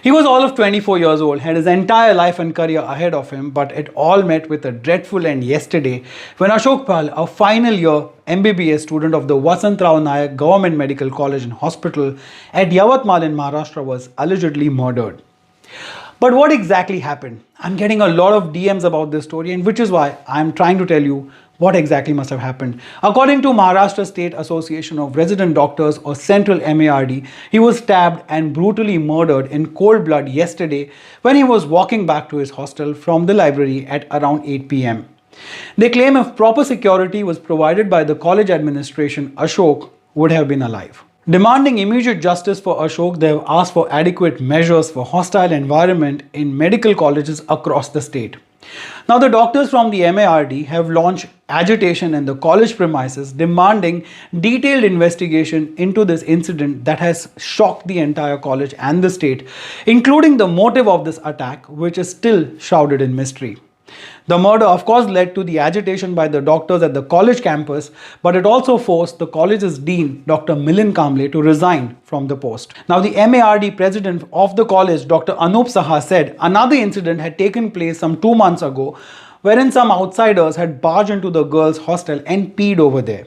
He was all of 24 years old, had his entire life and career ahead of him, but it all met with a dreadful end yesterday when Ashok Pal, a final year MBBS student of the Vasantrao Naik Government Medical College and Hospital at Yavatmal in Maharashtra, was allegedly murdered. But what exactly happened? I'm getting a lot of DMs about this story, and which is why I'm trying to tell you what exactly must have happened. According to Maharashtra State Association of Resident Doctors, or Central MARD, he was stabbed and brutally murdered in cold blood yesterday when he was walking back to his hostel from the library at around 8 p.m. They claim if proper security was provided by the college administration, Ashok would have been alive. Demanding immediate justice for Ashok, they have asked for adequate measures for hostile environment in medical colleges across the state. Now, the doctors from the MARD have launched agitation in the college premises demanding detailed investigation into this incident that has shocked the entire college and the state, including the motive of this attack, which is still shrouded in mystery. The murder, of course, led to the agitation by the doctors at the college campus, but it also forced the college's dean, Dr. Milind Kamble, to resign from the post. Now, the MARD president of the college, Dr. Anup Saha, said another incident had taken place some 2 months ago, wherein some outsiders had barged into the girls' hostel and peed over there.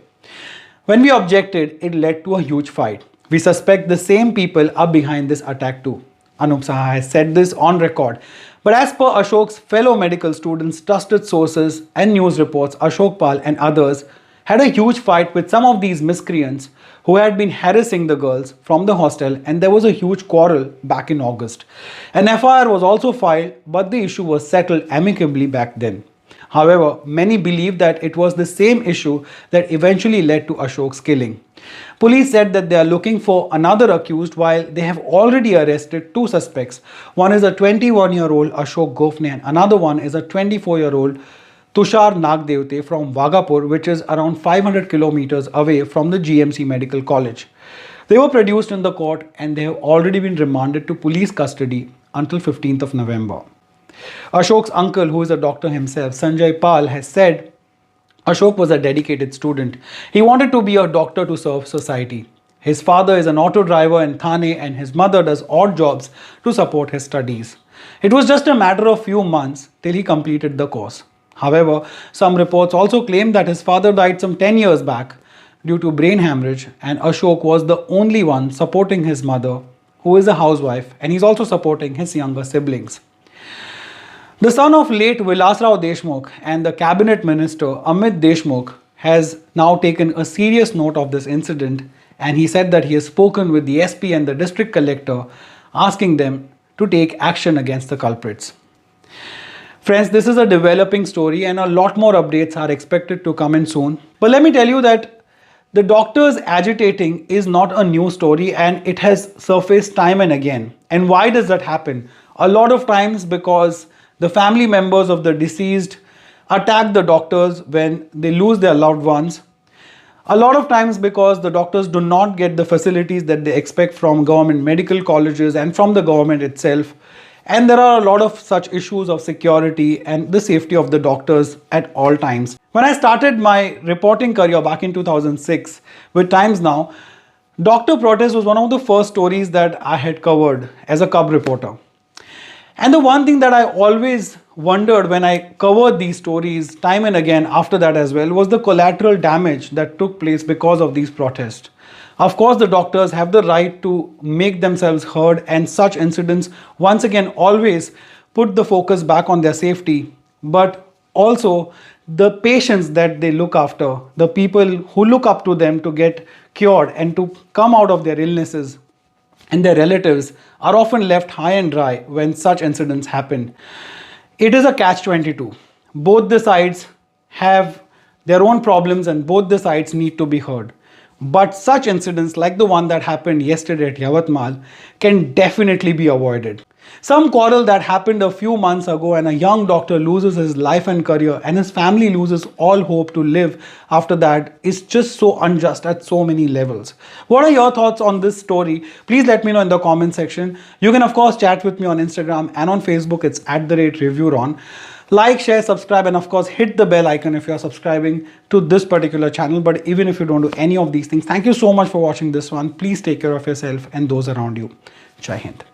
When we objected, it led to a huge fight. We suspect the same people are behind this attack too. Anup Saha has said this on record. But as per Ashok's fellow medical students, trusted sources and news reports, Ashok Pal and others had a huge fight with some of these miscreants who had been harassing the girls from the hostel, and there was a huge quarrel back in August. An FIR was also filed, but the issue was settled amicably back then. However, many believe that it was the same issue that eventually led to Ashok's killing. Police said that they are looking for another accused, while they have already arrested 2 suspects. One is a 21-year-old Ashok Gofne and another one is a 24-year-old Tushar Nagdevte from Wagapur, which is around 500 kilometers away from the GMC Medical College. They were produced in the court and they have already been remanded to police custody until 15th of November. Ashok's uncle, who is a doctor himself, Sanjay Pal, has said Ashok was a dedicated student. He wanted to be a doctor to serve society. His father is an auto driver in Thane and his mother does odd jobs to support his studies. It was just a matter of few months till he completed the course. However, some reports also claim that his father died some 10 years back due to brain hemorrhage, and Ashok was the only one supporting his mother, who is a housewife, and he's also supporting his younger siblings. The son of late Vilasrao Deshmukh and the cabinet minister Amit Deshmukh has now taken a serious note of this incident, and he said that he has spoken with the SP and the district collector asking them to take action against the culprits. Friends, this is a developing story and a lot more updates are expected to come in soon. But let me tell you that the doctors agitating is not a new story and it has surfaced time and again. And why does that happen? A lot of times because the family members of the deceased attack the doctors when they lose their loved ones. A lot of times because the doctors do not get the facilities that they expect from government medical colleges and from the government itself. And there are a lot of such issues of security and the safety of the doctors at all times. When I started my reporting career back in 2006 with Times Now, doctor protest was one of the first stories that I had covered as a cub reporter. And the one thing that I always wondered when I covered these stories time and again after that as well was the collateral damage that took place because of these protests. Of course, the doctors have the right to make themselves heard, and such incidents once again always put the focus back on their safety, but also the patients that they look after, the people who look up to them to get cured and to come out of their illnesses, and their relatives are often left high and dry when such incidents happen. It is a catch-22. Both the sides have their own problems and both the sides need to be heard. But such incidents like the one that happened yesterday at Yavatmal can definitely be avoided. Some quarrel that happened a few months ago and a young doctor loses his life and career and his family loses all hope to live after that is just so unjust at so many levels. What are your thoughts on this story? Please let me know in the comment section. You can of course chat with me on Instagram and on Facebook. It's @ReviewRon. Like, share, subscribe, and of course hit the bell icon if you are subscribing to this particular channel. But even if you don't do any of these things, thank you so much for watching this one. Please take care of yourself and those around you. Jai Hind.